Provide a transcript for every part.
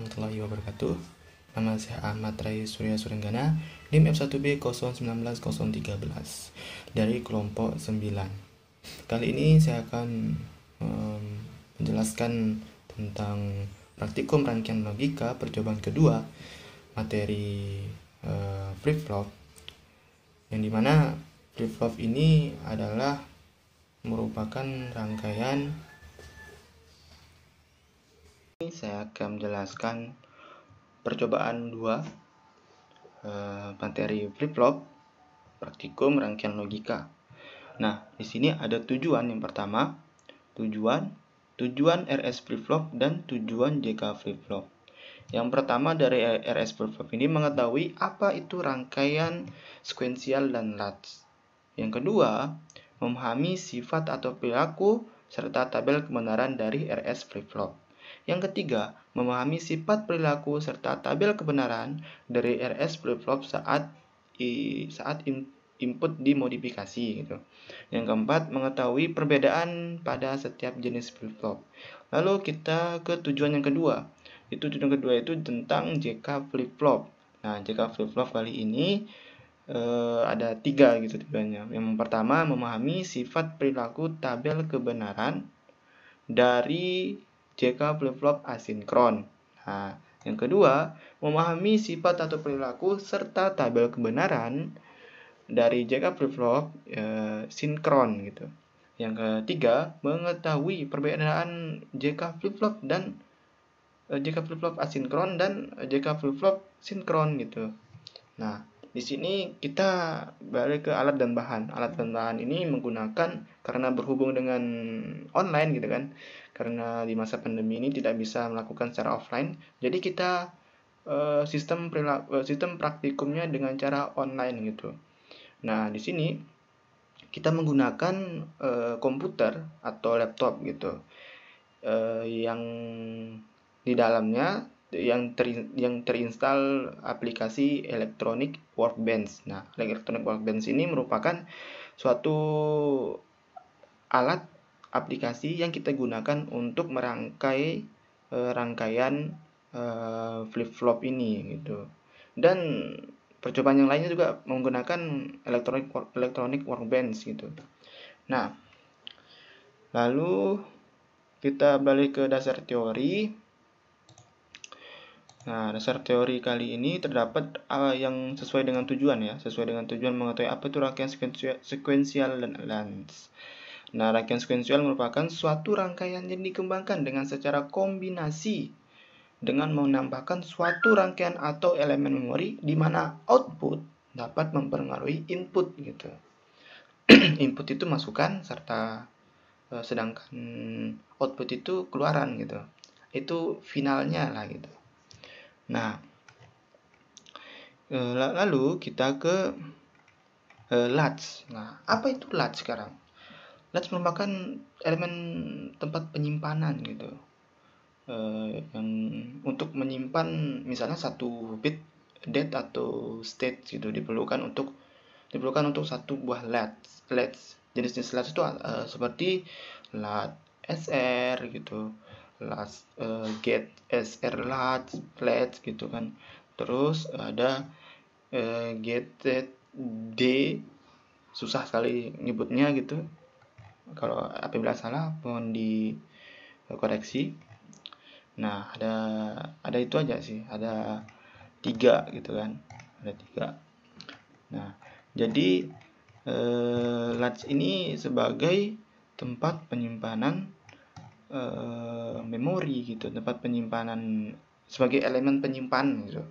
warahmatullahi wabarakatuh. Nama saya Ahmad Rai Surya Surenggana, NIM F1B 019013 dari kelompok 9. Kali ini saya akan menjelaskan tentang praktikum rangkaian logika percobaan kedua materi flip-flop, yang dimana flip-flop ini adalah merupakan rangkaian. Saya akan menjelaskan percobaan 2 materi flip-flop praktikum rangkaian logika. Nah, di sini ada tujuan. Yang pertama, tujuan RS flip-flop dan tujuan JK flip-flop. Yang pertama dari RS flip-flop ini mengetahui apa itu rangkaian sekuensial dan latch. Yang kedua, memahami sifat atau perilaku serta tabel kebenaran dari RS flip-flop. Yang ketiga, memahami sifat perilaku serta tabel kebenaran dari RS flip-flop saat input dimodifikasi gitu. Yang keempat, mengetahui perbedaan pada setiap jenis flip-flop. Lalu kita ke tujuan yang kedua. Tujuan kedua itu tentang JK flip-flop. Nah, JK flip-flop kali ini ada 3 gitu tujuannya. Yang pertama, memahami sifat perilaku tabel kebenaran dari JK flip-flop asinkron. Nah, yang kedua, memahami sifat atau perilaku serta tabel kebenaran dari JK flip-flop sinkron gitu. Yang ketiga, mengetahui perbedaan JK flip-flop dan JK flip-flop asinkron dan JK flip-flop sinkron gitu. Nah, di sini kita balik ke alat dan bahan. Alat dan bahan ini menggunakan karena berhubung dengan online gitu kan. Karena di masa pandemi ini tidak bisa melakukan secara offline. Jadi kita sistem praktikumnya dengan cara online gitu. Nah, di sini kita menggunakan komputer atau laptop gitu. Yang di dalamnya yang terinstal aplikasi Electronic Workbench. Nah, Electronic Workbench ini merupakan suatu alat aplikasi yang kita gunakan untuk merangkai rangkaian flip-flop ini gitu. Dan percobaan yang lainnya juga menggunakan Electronic Workbench gitu. Nah, lalu kita balik ke dasar teori. Nah, dasar teori kali ini terdapat yang sesuai dengan tujuan ya. Sesuai dengan tujuan mengetahui apa itu rangkaian sekuensial dan latch. Nah, rangkaian sekuensial merupakan suatu rangkaian yang dikembangkan dengan secara kombinasi dengan menambahkan suatu rangkaian atau elemen memori di mana output dapat mempengaruhi input gitu. Input itu masukan serta sedangkan output itu keluaran gitu. Itu finalnya lah gitu. Nah, lalu kita ke latch. Nah, apa itu latch sekarang? Latch merupakan elemen tempat penyimpanan gitu. Yang untuk menyimpan misalnya satu bit date atau state gitu diperlukan untuk satu buah latch. Jenis-jenis latch itu seperti latch SR gitu, latch get SR latch gitu kan. Terus ada get D, susah sekali nyebutnya gitu. Kalau apabila salah mohon dikoreksi. Nah, ada itu aja sih, ada 3 gitu kan, ada 3. Nah, jadi latch ini sebagai tempat penyimpanan memori gitu, tempat penyimpanan sebagai elemen penyimpan gitu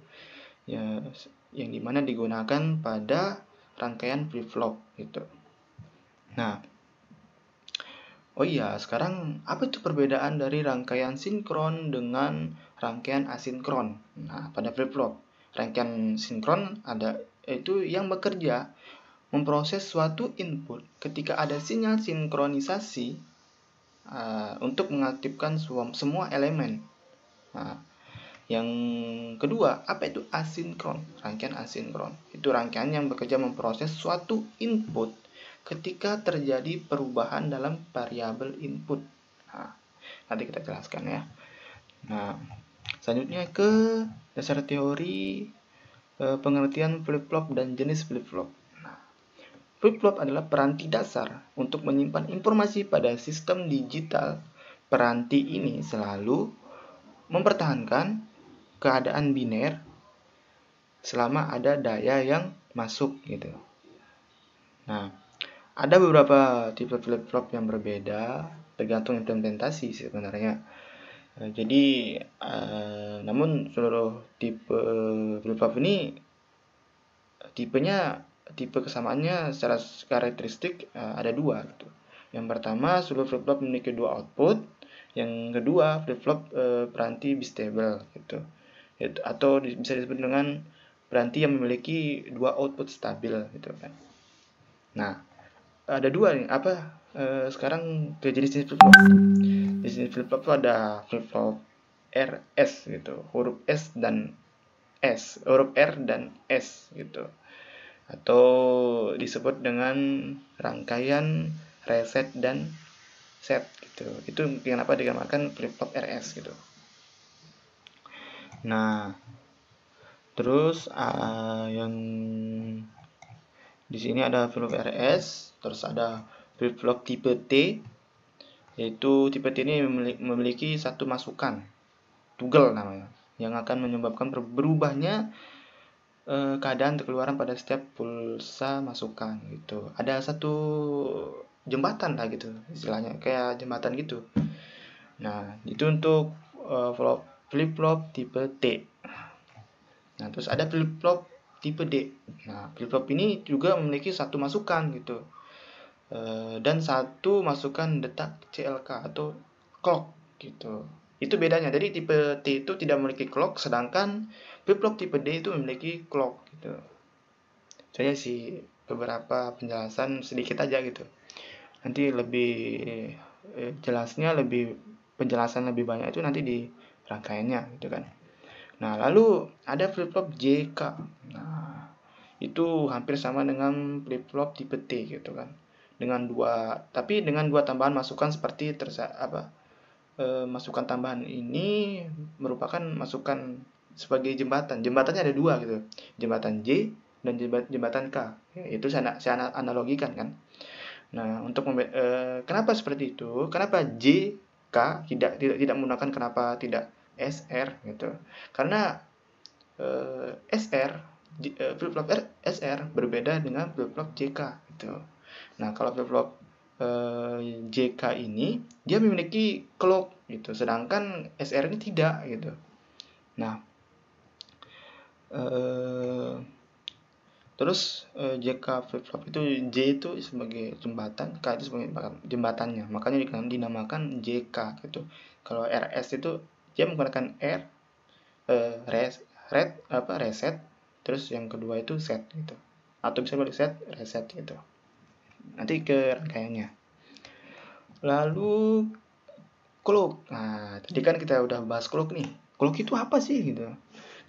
ya, yang dimana digunakan pada rangkaian flip-flop gitu. Nah, oh iya, sekarang apa itu perbedaan dari rangkaian sinkron dengan rangkaian asinkron? Nah, pada flip-flop, rangkaian sinkron itu yang bekerja memproses suatu input ketika ada sinyal sinkronisasi untuk mengaktifkan semua elemen. Nah, yang kedua, apa itu asinkron? Rangkaian asinkron itu rangkaian yang bekerja memproses suatu input ketika terjadi perubahan dalam variabel input. Nah, nanti kita jelaskan ya. Nah, Selanjutnya ke dasar teori pengertian flip-flop dan jenis flip-flop. Flip-flop adalah peranti dasar untuk menyimpan informasi pada sistem digital. Peranti ini selalu mempertahankan keadaan biner selama ada daya yang masuk gitu. Nah, ada beberapa tipe flip-flop yang berbeda tergantung implementasi sebenarnya. Jadi, namun seluruh tipe flip-flop ini tipe kesamaannya secara karakteristik ada dua gitu. Yang pertama, seluruh flip-flop memiliki dua output. Yang kedua, flip-flop peranti bistable gitu. Atau bisa disebut dengan peranti yang memiliki dua output stabil gitu kan. Nah, ada dua nih sekarang ke jenis flip-flop. Jenis flip-flop itu ada flip-flop RS gitu, huruf R dan S gitu. Atau disebut dengan rangkaian reset dan set gitu. Itu kenapa dinamakan flip-flop RS gitu. Nah, terus yang di sini ada flip-flop RS, terus ada flip-flop tipe T, yaitu tipe T ini memiliki satu masukan, toggle namanya, yang akan menyebabkan berubahnya keadaan keluaran pada setiap pulsa masukan gitu. Ada satu jembatan lah gitu istilahnya, kayak jembatan gitu. Nah, itu untuk flip-flop tipe T. Nah, terus ada flip-flop tipe D. Nah, flip-flop ini juga memiliki satu masukan gitu. Dan satu masukan detak CLK atau clock gitu. Itu bedanya. Jadi tipe T itu tidak memiliki clock, sedangkan flip-flop tipe D itu memiliki clock gitu. Saya sih beberapa penjelasan sedikit aja gitu. Nanti lebih penjelasan lebih banyak itu nanti di rangkaiannya gitu kan. Nah, lalu ada flip-flop JK. Nah, itu hampir sama dengan flip-flop tipe T gitu kan. Dengan dua tambahan masukan seperti masukan tambahan ini merupakan masukan sebagai jembatan. Jembatannya ada dua gitu. Jembatan J dan jembatan K. Itu saya analogikan kan. Nah, kenapa seperti itu? Kenapa J K tidak menggunakan, kenapa tidak SR gitu? Karena flip-flop SR berbeda dengan flip-flop JK gitu. Nah, kalau flip-flop JK ini dia memiliki clock gitu, sedangkan SR ini tidak gitu. Nah, terus JK flip-flop itu J itu sebagai jembatan, K itu sebagai jembatannya, makanya dinamakan JK gitu. Kalau RS itu dia menggunakan reset, terus yang kedua itu set gitu, atau bisa balik set reset gitu. Nanti ke rangkaiannya. Lalu clock. Nah, tadi kan kita udah bahas clock nih. Clock itu apa sih gitu?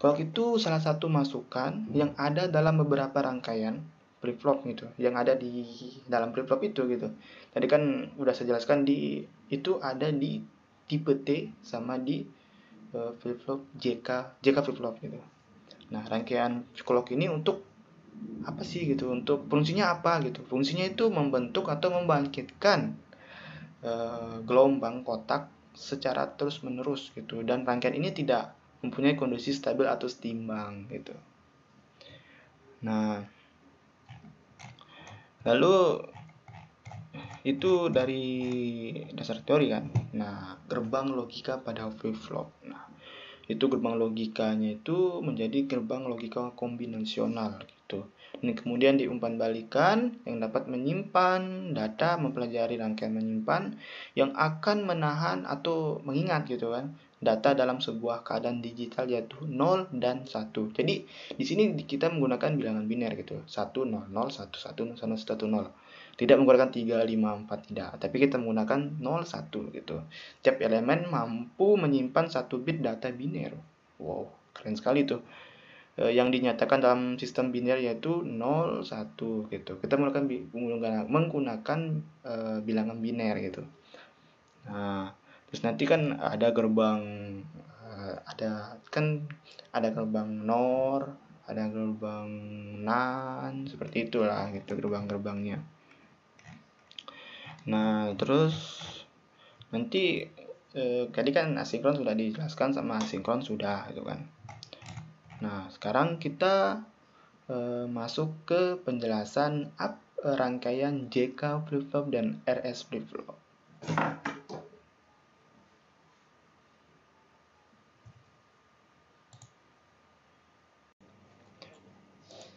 Clock itu salah satu masukan yang ada dalam beberapa rangkaian flip-flop gitu, yang ada di dalam flip-flop itu gitu. Tadi kan udah saya jelaskan itu ada di tipe T sama di flip-flop JK flip-flop gitu. Nah, rangkaian clock ini untuk apa sih gitu? Untuk fungsinya apa gitu? Fungsinya itu membentuk atau membangkitkan gelombang kotak secara terus-menerus gitu, dan rangkaian ini tidak mempunyai kondisi stabil atau seimbang gitu. Nah, lalu itu dari dasar teori kan. Nah, gerbang logika pada flip-flop. Nah, itu gerbang logikanya itu menjadi gerbang logika kombinasional gitu. Dan kemudian diumpan balikan yang dapat menyimpan data, mempelajari rangkaian menyimpan yang akan menahan atau mengingat gitu kan data dalam sebuah keadaan digital, yaitu 0 dan 1. Jadi di sini kita menggunakan bilangan biner gitu. 1 0 0 1 1 1 0. Tidak menggunakan 3 5 4 tidak, tapi kita menggunakan 0 1 gitu. Setiap elemen mampu menyimpan 1 bit data biner. Wow, keren sekali tuh. Yang dinyatakan dalam sistem biner yaitu 0 1 gitu. Kita menggunakan bilangan biner gitu. Nah, terus nanti kan ada gerbang ada gerbang NOR, ada gerbang NAND, seperti itulah gitu gerbang-gerbangnya. Nah, terus nanti tadi kan asinkron sudah dijelaskan sama asinkron sudah gitu kan. Nah, sekarang kita masuk ke penjelasan rangkaian JK flip-flop dan RS flip-flop.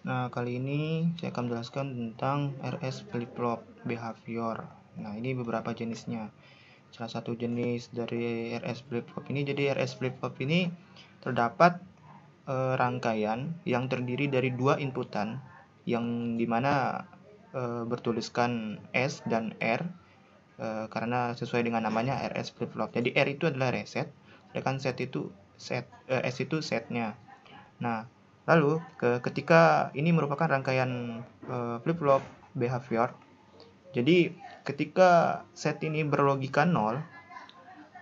Nah, kali ini saya akan menjelaskan tentang RS flip-flop behavior. Nah, ini beberapa jenisnya. Salah satu jenis dari RS flip-flop ini, jadi RS flip-flop ini terdapat rangkaian yang terdiri dari dua inputan yang dimana bertuliskan S dan R karena sesuai dengan namanya RS flip-flop. Jadi R itu adalah reset, sedangkan S itu setnya. Nah, lalu ketika ini merupakan rangkaian flip-flop behavior, jadi ketika set ini berlogika 0,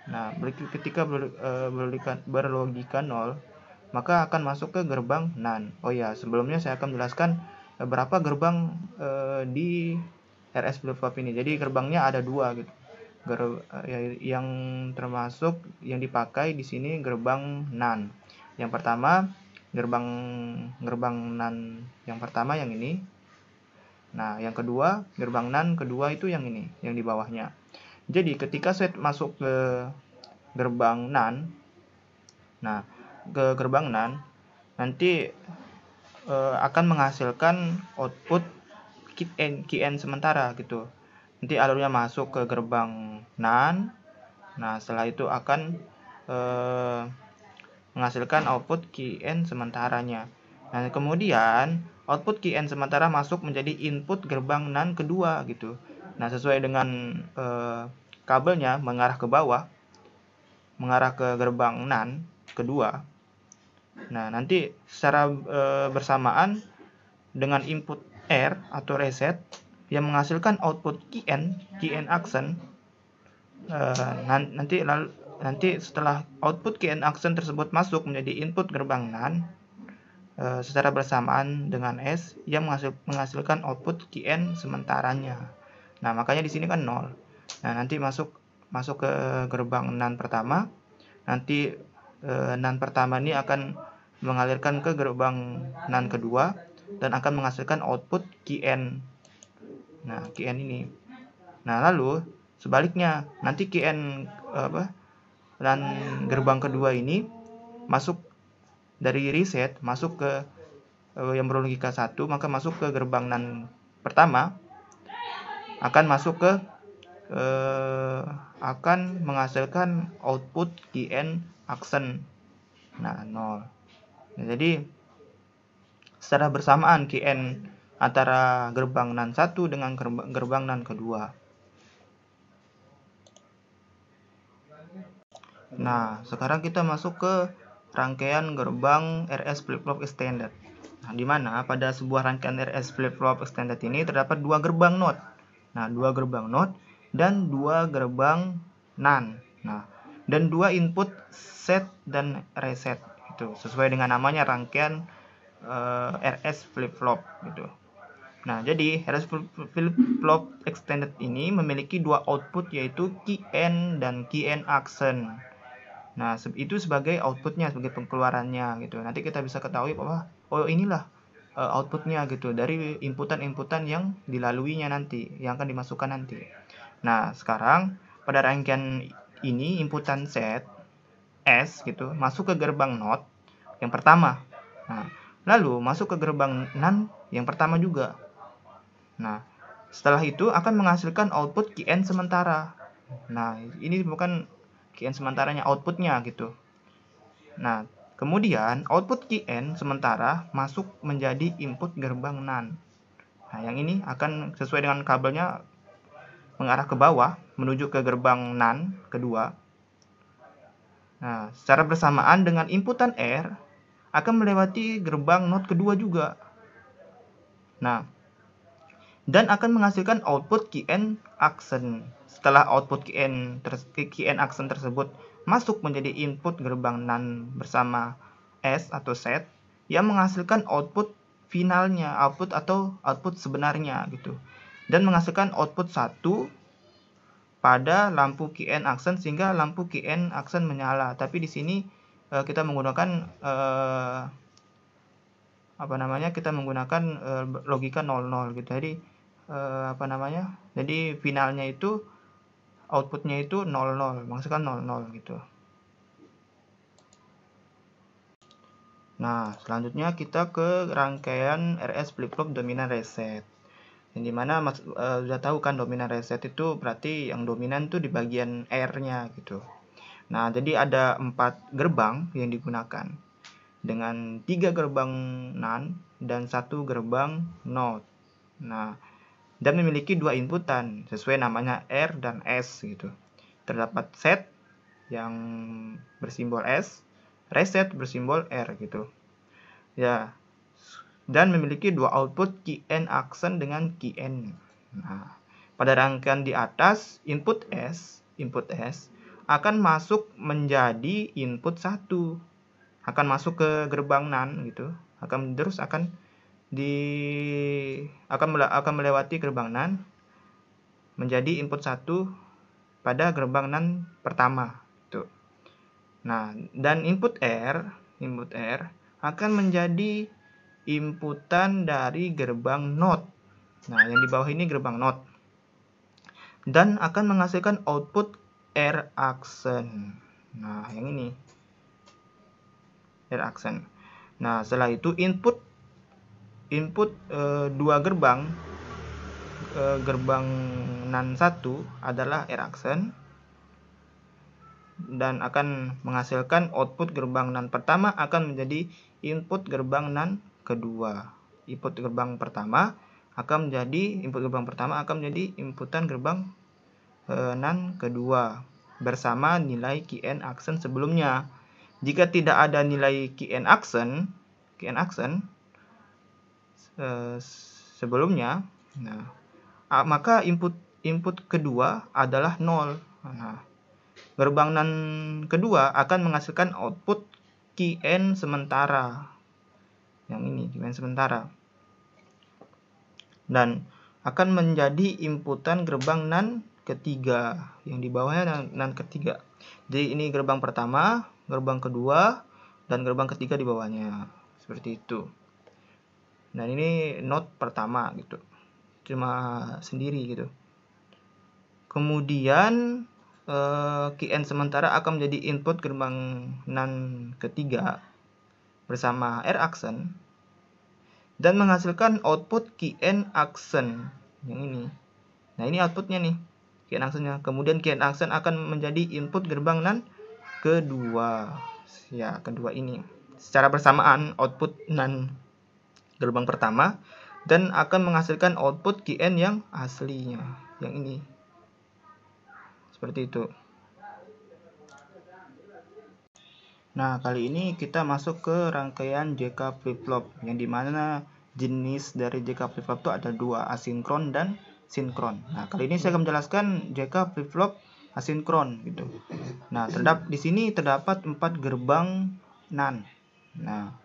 nah ketika berlogika 0, maka akan masuk ke gerbang NAND. Oh ya, sebelumnya saya akan menjelaskan berapa gerbang di RS flip-flop ini. Jadi gerbangnya ada dua gitu. Yang termasuk yang dipakai di sini gerbang NAND. Yang pertama gerbang NAND yang pertama yang ini. Nah, yang kedua gerbang NAND kedua itu yang ini, yang di bawahnya. Jadi ketika set masuk ke gerbang NAND, nah ke gerbang NAND nanti akan menghasilkan output key-in sementara gitu. Nanti alurnya masuk ke gerbang NAND. Nah, setelah itu akan menghasilkan output key-in sementaranya. Nah, kemudian output key-in sementara masuk menjadi input gerbang NAND kedua gitu. Nah, sesuai dengan kabelnya mengarah ke bawah, mengarah ke gerbang NAND kedua. Nah, nanti secara bersamaan dengan input R atau reset yang menghasilkan output key-in action. Nanti setelah output key-in action tersebut masuk menjadi input gerbang NAND secara bersamaan dengan S yang menghasilkan output key-in sementaranya. Nah, makanya di sini kan 0. Nah, nanti masuk ke gerbang NAND pertama. Nanti NAND pertama ini akan mengalirkan ke gerbang NAND kedua dan akan menghasilkan output key-in. Nah, key-in ini. Nah, lalu sebaliknya nanti key-in dan gerbang kedua ini masuk dari reset masuk ke yang berlogika 1, maka masuk ke gerbang NAND pertama akan masuk ke akan menghasilkan output key-in action. Nah, 0. Nah, jadi secara bersamaan key-in antara gerbang NAND 1 dengan gerbang NAND kedua. Nah, sekarang kita masuk ke rangkaian gerbang RS flip-flop extended. Nah, di mana pada sebuah rangkaian RS flip-flop extended ini terdapat dua gerbang NOT. Nah, dua gerbang NOT dan dua gerbang NAND. Nah, dan dua input set dan reset itu sesuai dengan namanya rangkaian RS flip-flop gitu. Nah, jadi RS flip-flop extended ini memiliki dua output yaitu key-in dan key-in action. Nah, itu sebagai outputnya, sebagai pengeluarannya gitu. Nanti kita bisa ketahui bahwa oh inilah outputnya gitu dari inputan-inputan yang dilaluinya nanti, yang akan dimasukkan nanti. Nah, sekarang pada rangkaian ini inputan set S gitu masuk ke gerbang NOT yang pertama. Nah, lalu masuk ke gerbang NAND yang pertama juga. Nah, setelah itu akan menghasilkan output key-in sementara. Nah, ini bukan key-in sementaranya, outputnya gitu. Nah, kemudian output key-in sementara masuk menjadi input gerbang NAND. Nah, yang ini akan sesuai dengan kabelnya mengarah ke bawah menuju ke gerbang NAND kedua. Nah, secara bersamaan dengan inputan R akan melewati gerbang NOT kedua juga. Nah, dan akan menghasilkan output key-end action. Setelah output key-end action tersebut masuk menjadi input gerbang NAND bersama S atau set yang menghasilkan output finalnya, output sebenarnya gitu. Dan menghasilkan output 1 pada lampu key-end action sehingga lampu key-end action menyala. Tapi di sini kita menggunakan kita menggunakan logika 00 gitu. Jadi jadi finalnya itu outputnya itu 00, menghasilkan 00 gitu. Nah, selanjutnya kita ke rangkaian RS flip-flop dominan reset. Yang dimana sudah tahu kan dominan reset itu berarti yang dominan tuh di bagian R-nya gitu. Nah, jadi ada 4 gerbang yang digunakan dengan 3 gerbang NAND dan 1 gerbang NOT. Nah, dan memiliki 2 inputan sesuai namanya R dan S gitu. Terdapat set yang bersimbol S, reset bersimbol R gitu. Ya. Dan memiliki 2 output key-end action dengan key-end. Nah, pada rangkaian di atas, input S akan masuk menjadi input 1. Akan masuk ke gerbang NAND gitu. Akan melewati gerbang NAND menjadi input 1 pada gerbang NAND pertama gitu. Nah, dan input R akan menjadi inputan dari gerbang NOT. Nah, yang di bawah ini gerbang NOT. Dan akan menghasilkan output R action. Nah, yang ini R action. Nah, setelah itu input 2 gerbang NAND 1 adalah R action dan akan menghasilkan output gerbang NAND pertama akan menjadi input gerbang NAND kedua. Input gerbang pertama akan menjadi inputan gerbang NAND kedua bersama nilai key-end action sebelumnya. Jika tidak ada nilai key-end action sebelumnya, maka input kedua adalah 0. Nah, gerbang NAND kedua akan menghasilkan output key-end sementara. Yang ini key-end sementara. Dan akan menjadi inputan gerbang NAND ketiga. Yang di bawahnya NAND ketiga. Jadi ini gerbang pertama, gerbang kedua, dan gerbang ketiga di bawahnya. Seperti itu. Dan ini NOT pertama gitu. Cuma sendiri gitu. Kemudian key-end sementara akan menjadi input gerbang NAND ketiga bersama R action dan menghasilkan output key-end action yang ini. Nah, ini outputnya nih, key-end actionnya. Kemudian key-end action akan menjadi input gerbang NAND kedua. Ya, kedua ini. Secara bersamaan output NAND gerbang pertama dan akan menghasilkan output key-end yang aslinya, yang ini. Seperti itu. Nah, kali ini kita masuk ke rangkaian JK flip-flop, yang dimana jenis dari JK flip-flop itu ada 2, asinkron dan sinkron. Nah, kali ini saya akan menjelaskan JK flip-flop asinkron gitu. Nah, di sini terdapat 4 gerbang NAND. Nah,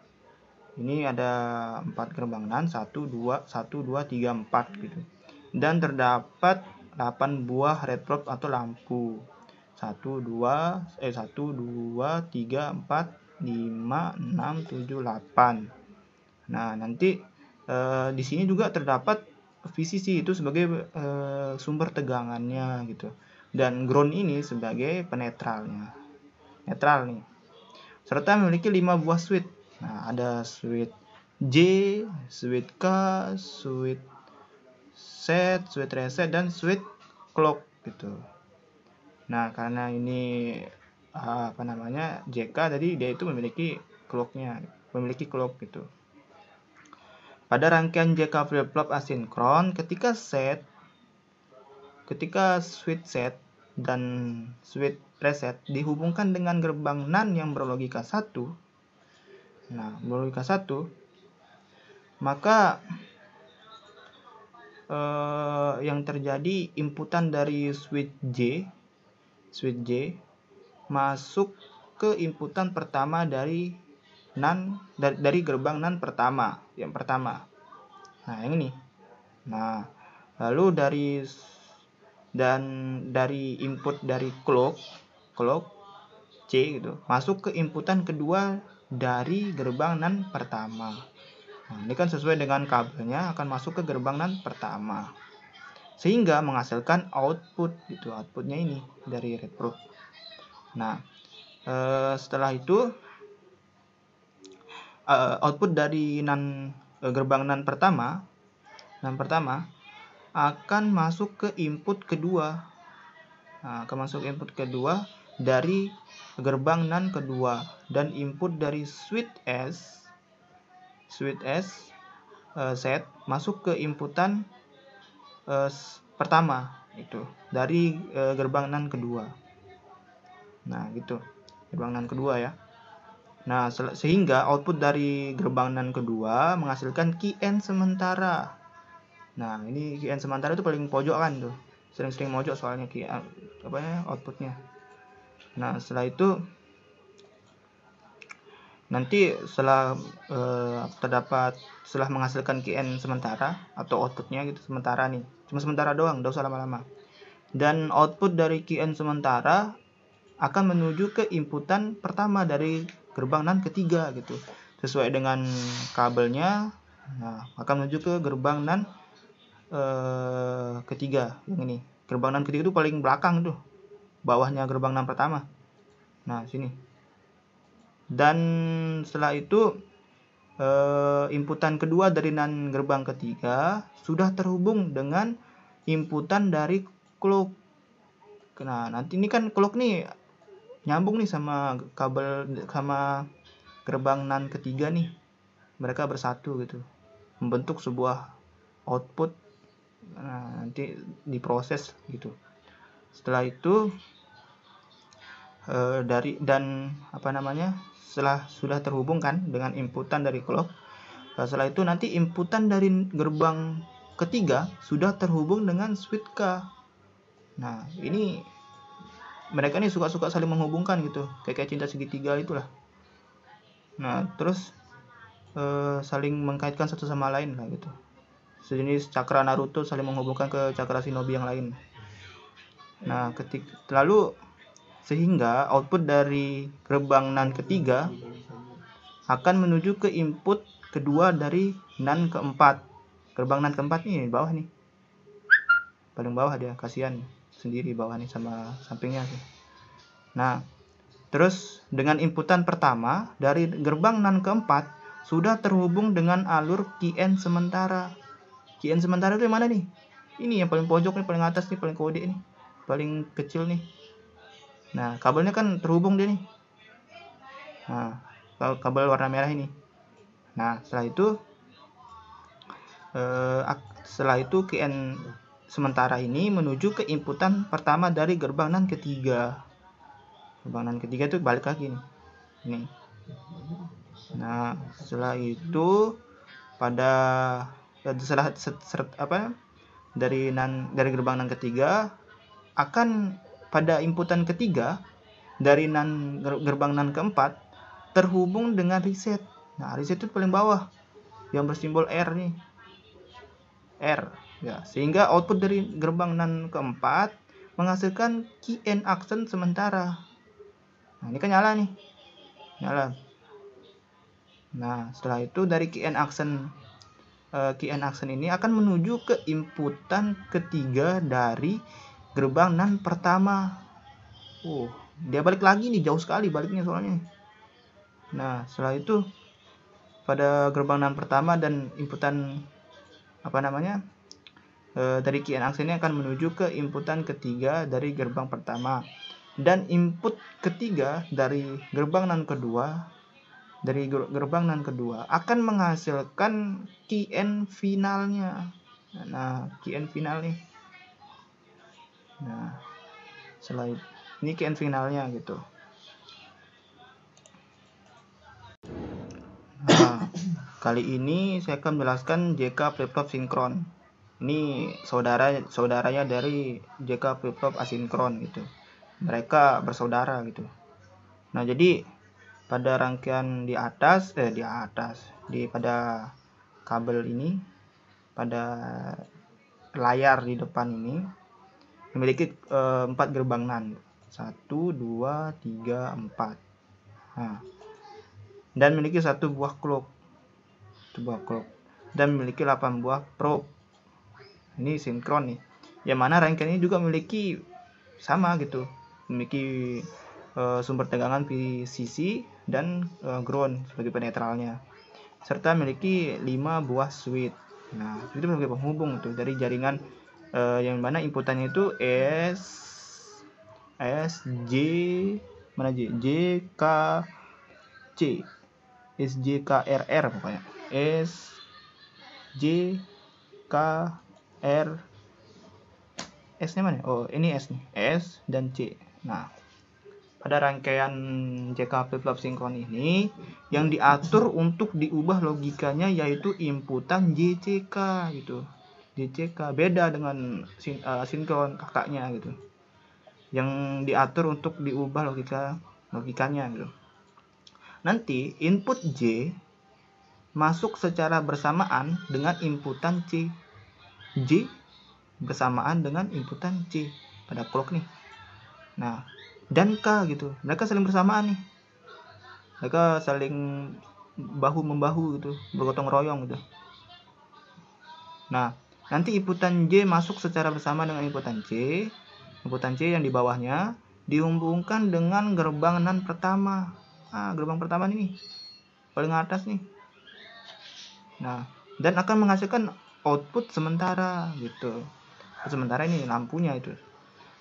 ini ada 4 gerbang NAND, 1, 2, 3, 4 gitu. Dan terdapat 8 buah red probe atau lampu. 1, 2, 3, 4, 5, 6, 7, 8. Nah, nanti di sini juga terdapat VCC itu sebagai sumber tegangannya gitu. Dan ground ini sebagai penetralnya. Netral nih. Serta memiliki 5 buah switch. Nah, ada switch J, switch K, switch set, switch reset, dan switch clock gitu. Nah, karena ini JK, jadi dia itu memiliki clock gitu. Pada rangkaian JK flip-flop asinkron, ketika switch set dan switch reset dihubungkan dengan gerbang NAND yang berlogika 1. Nah, berlogika 1, maka yang terjadi inputan dari switch J masuk ke inputan pertama dari gerbang NAND pertama, yang pertama. Nah, yang ini. Nah, lalu dari input dari clock C gitu masuk ke inputan kedua dari gerbang NAND pertama. Nah, ini kan sesuai dengan kabelnya akan masuk ke gerbang NAND pertama, sehingga menghasilkan output gitu. Outputnya ini dari RedPro. Nah, setelah itu output dari gerbang NAND pertama akan masuk ke input kedua. Nah, akan masuk input kedua dari gerbang NAND kedua, dan input dari switch S set masuk ke inputan pertama itu dari gerbang NAND kedua. Nah, gitu. Gerbang NAND kedua ya. Nah, sehingga output dari gerbang NAND kedua menghasilkan key-end sementara. Nah, ini key-end sementara itu paling pojok kan tuh. Sering-sering mojok soalnya outputnya. Nah, setelah itu nanti setelah setelah menghasilkan key-end sementara atau outputnya gitu, sementara nih. Cuma sementara doang, enggak usah lama-lama. Dan output dari key-end sementara akan menuju ke inputan pertama dari gerbang NAND ketiga gitu, sesuai dengan kabelnya. Nah, akan menuju ke gerbang NAND ketiga, yang ini. Gerbang NAND ketiga itu paling belakang tuh, bawahnya gerbang NAND pertama. Nah, sini. Dan setelah itu inputan kedua dari NAND gerbang ketiga sudah terhubung dengan inputan dari clock. Nah, nanti ini kan clock nih nyambung nih sama kabel, sama gerbang NAND ketiga nih. Mereka bersatu gitu, membentuk sebuah output. Nah, nanti diproses gitu. Setelah itu setelah sudah terhubung kan dengan inputan dari clock, setelah itu nanti inputan dari gerbang ketiga sudah terhubung dengan switch K. Nah, ini mereka nih suka-suka saling menghubungkan gitu, kayak cinta segitiga itulah. Nah, terus saling mengkaitkan satu sama lain lah gitu, sejenis cakra Naruto saling menghubungkan ke cakra Shinobi yang lain. Nah, lalu sehingga output dari gerbang NAND ketiga akan menuju ke input kedua dari NAND keempat. Gerbang NAND keempat nih bawah nih, paling bawah dia, kasihan sendiri bawah nih sama sampingnya sih. Nah, terus dengan inputan pertama dari gerbang NAND keempat sudah terhubung dengan alur key-end sementara. Key-end sementara itu yang mana nih? Ini yang paling pojok nih, paling atas nih, paling kode nih, paling kecil nih. Nah, kabelnya kan terhubung dia nih. Nah, kabel warna merah ini. Nah, setelah itu key-end sementara ini menuju ke inputan pertama dari gerbang NAND ketiga. Gerbang NAND ketiga itu balik lagi nih. Ini. Nah, setelah itu dari gerbang NAND ketiga akan pada inputan ketiga dari gerbang NAND keempat terhubung dengan reset. Nah, reset itu paling bawah yang bersimbol R nih. R ya, sehingga output dari gerbang NAND keempat menghasilkan key-end action sementara. Nah, ini kan nyala nih. Nyala. Nah, setelah itu dari key-end action ini akan menuju ke inputan ketiga dari gerbang NAND pertama. Dia balik lagi nih, jauh sekali baliknya soalnya. Nah, setelah itu pada gerbang NAND pertama dan inputan dari key-end action ini akan menuju ke inputan ketiga dari gerbang pertama, dan input ketiga dari gerbang NAND kedua akan menghasilkan key-end finalnya. Nah, key-end final nih. Nah, setelah ini key-end finalnya gitu. Nah, kali ini saya akan menjelaskan JK flip-flop sinkron. Ini saudaranya dari JK flip-flop asinkron gitu. Mereka bersaudara gitu. Nah, jadi pada rangkaian pada kabel ini, pada layar di depan ini memiliki 4 gerbang NAND. 1, 2, 3, 4. Nah, dan memiliki 1 buah clock. Dan memiliki 8 buah probe. Ini sinkron nih. Yang mana rangkaian ini juga memiliki sama gitu. Memiliki sumber tegangan VCC dan ground sebagai penetralnya. Serta memiliki 5 buah switch. Nah, itu sebagai penghubung tuh dari jaringan yang mana inputannya itu SJKRR pokoknya. SJKR S-nya mana? Oh, ini S nih. S dan C. Nah, pada rangkaian JK flip-flop sinkron ini yang diatur untuk diubah logikanya yaitu inputan JCK gitu. JCK beda dengan sinkron kakaknya gitu. Yang diatur untuk diubah logikanya gitu. Nanti input J masuk secara bersamaan dengan inputan C. J bersamaan dengan inputan C pada clock nih. Nah, dan K gitu. Mereka saling bersamaan nih. Mereka saling bahu membahu gitu, bergotong royong gitu. Nah, nanti inputan J masuk secara bersama dengan inputan C. Inputan C yang di bawahnya dihubungkan dengan gerbang NAND pertama. Gerbang pertama ini paling atas nih. Nah, dan akan menghasilkan output sementara gitu. Sementara ini lampunya itu.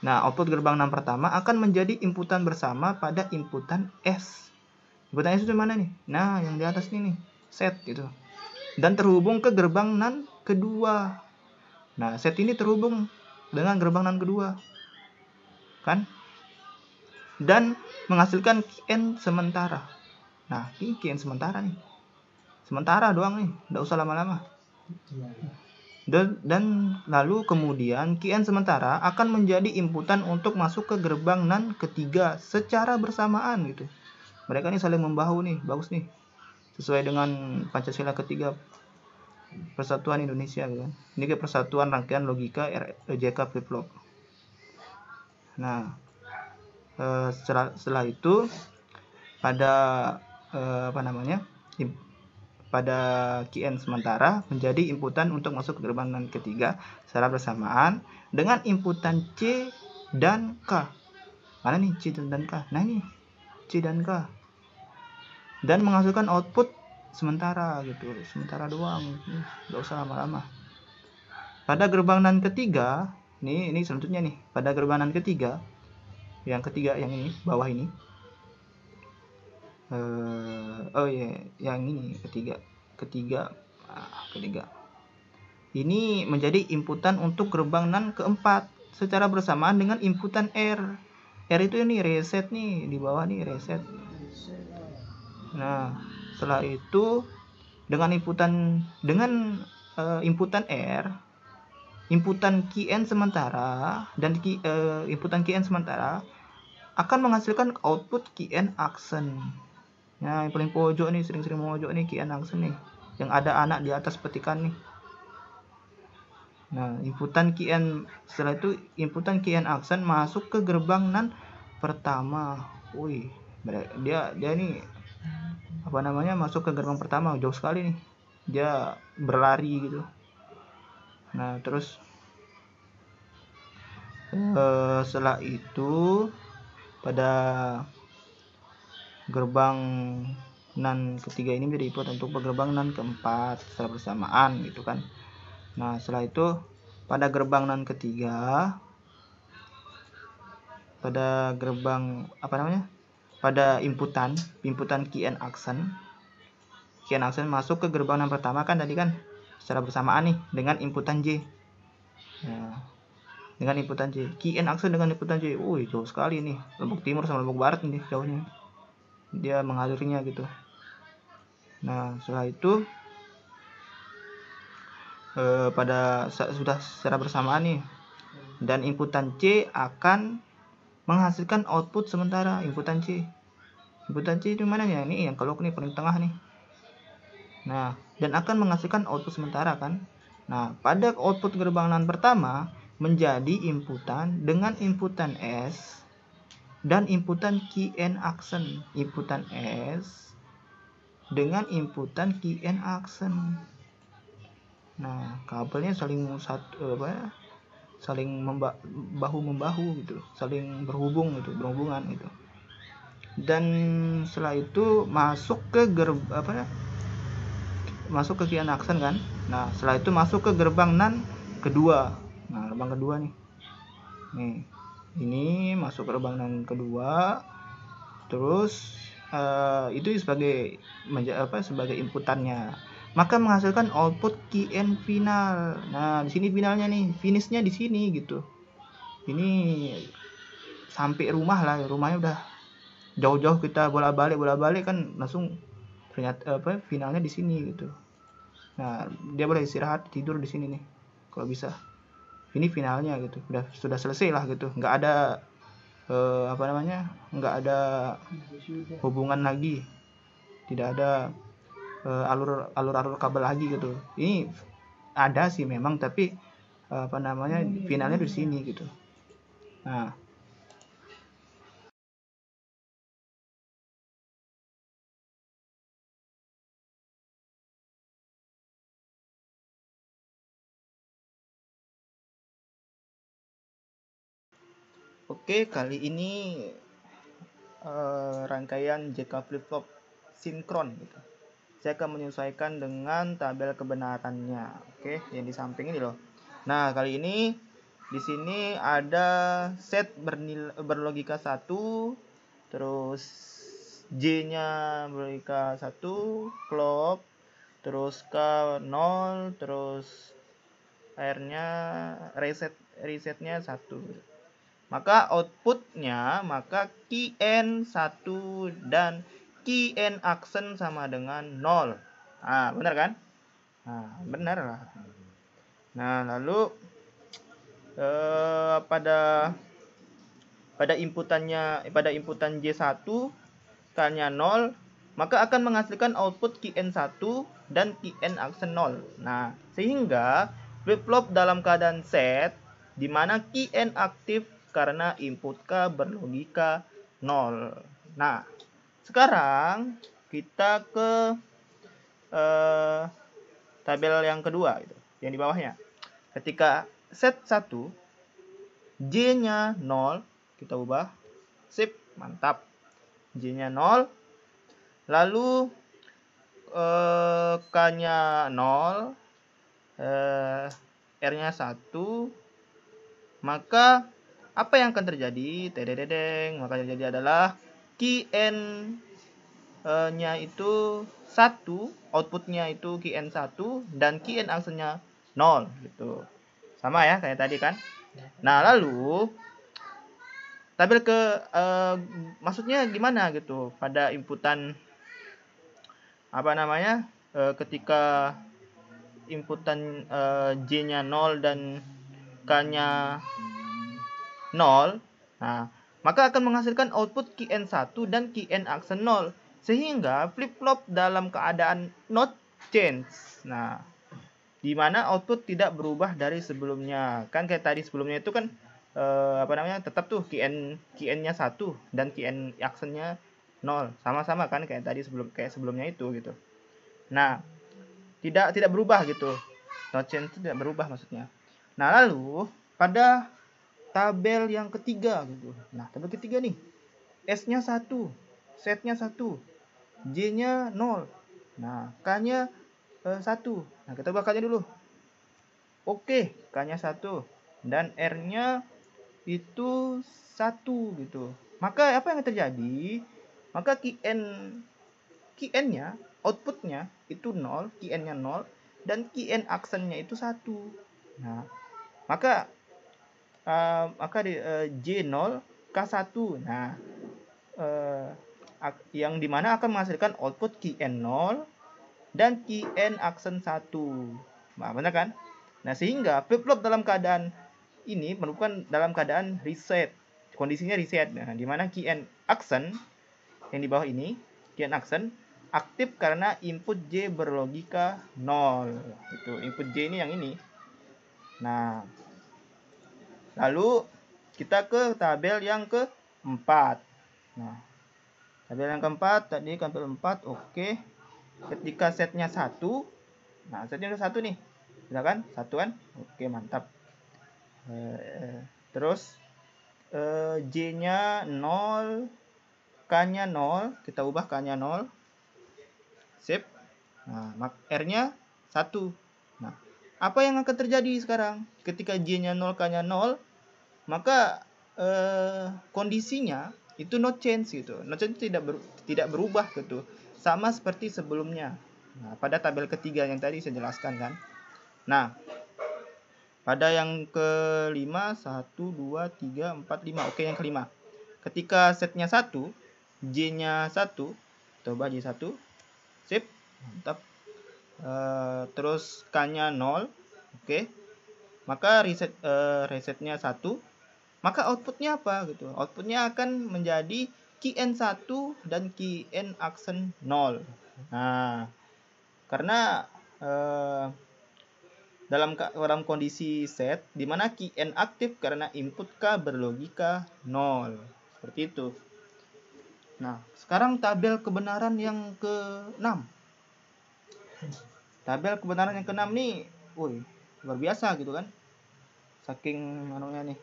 Nah, output gerbang NAND pertama akan menjadi inputan bersama pada inputan S. Inputan S itu mana nih? Nah, yang di atas ini nih, set gitu. Dan terhubung ke gerbang NAND kedua. Nah, set ini terhubung dengan gerbang NAND kedua. Kan? Dan menghasilkan QN sementara. Nah, ini QN sementara nih. Sementara doang nih, enggak usah lama-lama. Dan lalu kemudian QN sementara akan menjadi inputan untuk masuk ke gerbang NAND ketiga secara bersamaan gitu. Mereka nih saling membahu nih, bagus nih. Sesuai dengan Pancasila ketiga Persatuan Indonesia gitu. Ini ke persatuan rangkaian logika JK flip-flop. Nah, setelah itu pada pada QN sementara menjadi inputan untuk masuk ke gerbang NAND ketiga secara bersamaan dengan inputan C dan K. Mana nih C dan K? Nah ini C dan K. Dan menghasilkan output sementara gitu, sementara doang, nggak usah lama-lama. Pada gerbang NAND ketiga, ini selanjutnya nih, pada gerbang NAND ketiga, yang ini bawah ini. Yang ini ketiga. Ini menjadi inputan untuk gerbang NAND keempat secara bersamaan dengan inputan R. R itu ini reset nih, di bawah nih reset. Nah, setelah itu dengan inputan R, inputan QN sementara dan inputan QN sementara akan menghasilkan output QN action. Nah, yang paling pojok nih, sering-sering pojok nih QN action nih, yang ada anak di atas petikan nih. Nah, setelah itu inputan QN action masuk ke gerbang NAND pertama. Wih, dia nih masuk ke gerbang pertama, jauh sekali nih. Dia berlari gitu. Nah, terus setelah itu pada gerbang NAND ketiga ini menjadi input untuk gerbang NAND keempat secara bersamaan gitu kan. Nah, setelah itu pada gerbang NAND ketiga, pada gerbang pada inputan QN action masuk ke gerbang NAND pertama kan tadi kan secara bersamaan nih dengan inputan J. Nah, dengan inputan J, QN action dengan inputan J, jauh sekali nih, Lombok Timur sama Lombok Barat nih jauhnya, dia mengalirnya gitu. Nah, setelah itu sudah secara bersamaan nih, dan inputan C akan menghasilkan output sementara. Inputan C itu mana ya? Ini yang kalau ini paling tengah nih. Nah, dan akan menghasilkan output sementara kan. Nah, pada output gerbang NAND pertama menjadi inputan dengan inputan S dan inputan QN action. Inputan S dengan inputan QN action. Nah, kabelnya saling bahu membahu gitu, saling berhubungan gitu. Dan setelah itu masuk ke QN action kan. Nah, setelah itu masuk ke gerbang NAND kedua. Nah, gerbang kedua nih. Ini masuk ke gerbang NAND kedua. Terus itu sebagai inputannya, maka menghasilkan output QN final. Nah, di sini finalnya nih, finishnya di sini gitu. Ini sampai rumahnya udah jauh-jauh kita bolak-balik kan, langsung ternyata finalnya di sini gitu. Nah, dia boleh istirahat tidur di sini nih kalau bisa. Ini finalnya gitu, sudah selesai lah gitu, nggak ada nggak ada hubungan lagi, tidak ada alur kabel lagi gitu. Ini ada sih memang, tapi finalnya di sini gitu. Nah, oke, kali ini rangkaian JK flip-flop sinkron gitu. Saya akan menyesuaikan dengan tabel kebenarannya. Oke, yang di samping ini loh. Nah, kali ini di sini ada set berlogika 1, terus J-nya berlogika 1, clock, terus K 0, terus R-nya resetnya 1. Maka outputnya, maka QN 1 dan QN action sama dengan 0. Nah, benar kan? Nah, benar lah. Nah, lalu pada inputan J1 K-nya 0, maka akan menghasilkan output QN 1 dan QN action 0. Nah, sehingga flip-flop dalam keadaan set di mana QN aktif karena input K berlogika 0. Nah, sekarang kita ke tabel yang kedua gitu, yang di bawahnya. Ketika set 1 J-nya 0, kita ubah. Sip, mantap. J-nya 0. Lalu K-nya 0, R-nya 1. Maka apa yang akan terjadi? Maka yang terjadi adalah QN-nya itu 1, outputnya itu QN 1 dan QN actionnya 0 gitu. Sama ya kayak tadi kan. Nah, lalu tabel maksudnya gimana gitu pada inputan ketika inputan J-nya 0 dan K-nya 0, nah, maka akan menghasilkan output QN 1 dan QN action 0, sehingga flip-flop dalam keadaan not change. Nah, di mana output tidak berubah dari sebelumnya. Kan kayak tadi sebelumnya itu kan tetap tuh QN-nya 1 dan QN action-nya 0. Sama-sama kan kayak tadi sebelumnya itu gitu. Nah, tidak berubah gitu. Not change itu tidak berubah maksudnya. Nah, lalu pada tabel yang ketiga gitu. Nah, tabel ketiga nih. S-nya 1, setnya 1, J-nya 0. Nah, K-nya 1. Nah, kita ubah K-nya dulu. Oke, K-nya 1 dan R-nya itu 1 gitu. Maka apa yang terjadi? Maka QN-nya, outputnya itu 0, QN-nya 0 dan QN action-nya itu 1. Nah, maka di J0 K1. Nah, yang dimana akan menghasilkan output QN 0 dan QN action 1. Nah, benar kan? Nah, sehingga flip-flop dalam keadaan ini merupakan dalam keadaan reset. Kondisinya reset. Nah, di mana key and action yang di bawah ini, key and action aktif karena input J berlogika 0. Itu input J ini yang ini. Nah, lalu kita ke tabel yang keempat. Nah, tabel yang keempat tadi tabel 4, oke. Ketika setnya 1, nah setnya udah 1 nih. Sudah kan? 1 kan? Oke, mantap. Terus J-nya 0, K-nya 0, kita ubah K-nya 0. Sip. Nah, R-nya 1. Nah, apa yang akan terjadi sekarang? Ketika J-nya 0, K-nya 0, maka kondisinya itu no change gitu. No change tidak berubah gitu. Sama seperti sebelumnya. Nah, pada tabel ketiga yang tadi saya jelaskan kan. Nah, pada yang kelima 1 2 3 4 5. Oke, yang kelima. Ketika setnya 1, J-nya 1, coba J1. Sip. Mantap. Terus K-nya 0. Oke. Maka resetnya 1. Maka outputnya apa gitu? Outputnya akan menjadi key N1 dan key N action 0. Nah, karena dalam kondisi set di mana key N aktif karena input K berlogika 0. Seperti itu. Nah, sekarang tabel kebenaran yang ke-6. Tabel kebenaran yang ke-6 nih, woi, luar biasa gitu kan. Saking anunya nih.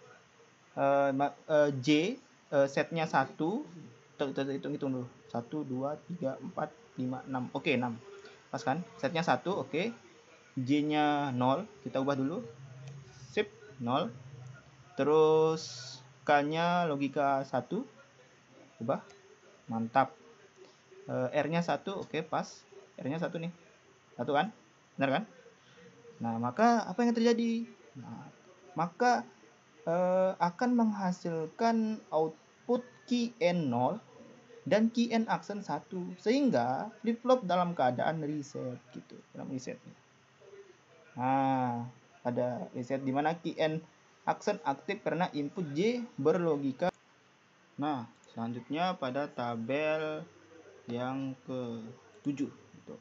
J setnya 1, hitung dulu. 1 2 3 4 5 6. Oke, 6. Pas kan? Setnya 1, oke. J-nya 0, kita ubah dulu. Sip, 0. Terus K-nya logika 1. Ubah. Mantap. R-nya 1, oke, pas. R-nya 1 nih. 1 kan? Benar kan? Nah, maka apa yang terjadi? Nah, maka akan menghasilkan output key N0 dan key N action 1, sehingga flip-flop dalam keadaan reset gitu, dalam reset. Nah, pada reset di mana key N action aktif karena input J berlogika. Nah, selanjutnya pada tabel yang ke-7 gitu.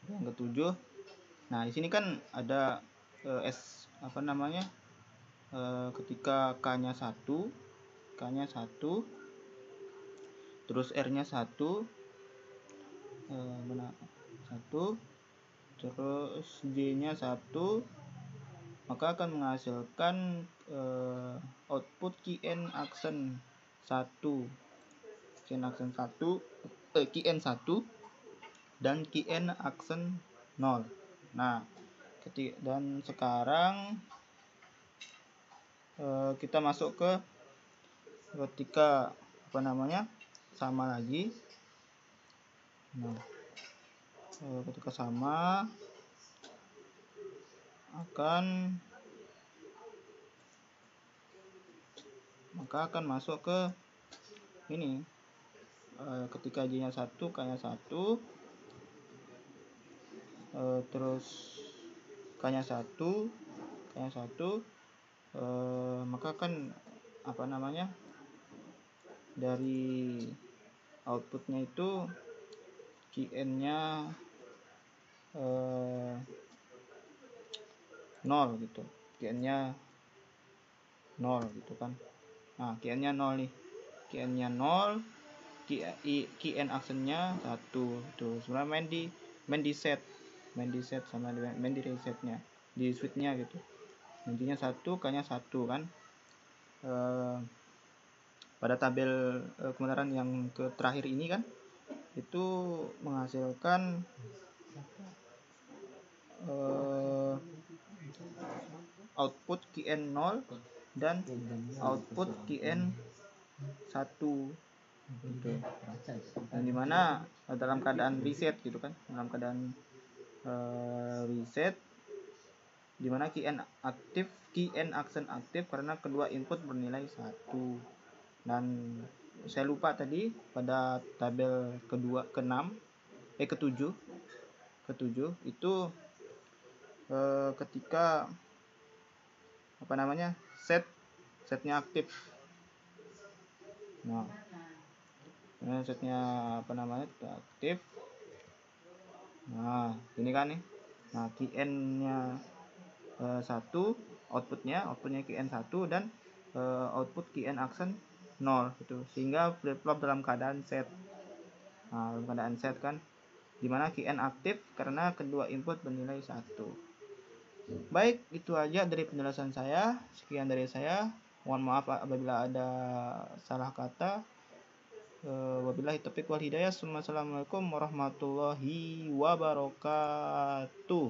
Yang ke-7. Nah, di sini kan ada ketika K-nya 1, K-nya 1, terus R-nya 1, 1, terus J-nya 1, maka akan menghasilkan output key N action 1. Key N action 1, key N 1 dan key N action 0. Nah, dan sekarang kita masuk ke ketika sama lagi. Nah, ketika sama akan masuk ke ini. Ketika J-nya 1, K-nya 1, terus K-nya 1, K-nya 1, maka kan dari outputnya itu key N-nya 0 gitu. Key N-nya 0 gitu kan. Nah, key N-nya 0 nih. Key N-nya 0, key N action-nya 1. Tuh, sebenarnya main di set sama main di resetnya, di switch-nya gitu. Intinya 1, K-nya 1 kan. Pada tabel kebenaran yang terakhir ini kan itu menghasilkan output key N 0 dan output key N 1 gitu. Dan dimana dalam keadaan reset gitu kan, dalam keadaan reset dimana key N action aktif karena kedua input bernilai 1. Dan saya lupa tadi pada tabel ke-7 itu ketika setnya aktif. Nah, setnya aktif. Nah, ini kan nih. Nah, key-nya 1, outputnya key-n 1 dan output key-n aksen 0 gitu. Sehingga flip-flop dalam keadaan set. Nah, dalam keadaan set kan, dimana key-n aktif karena kedua input bernilai 1. Baik, itu aja dari penjelasan saya. Sekian dari saya. Mohon maaf apabila ada salah kata. Wabillahi taufiq wal hidayah. Assalamualaikum warahmatullahi wabarakatuh.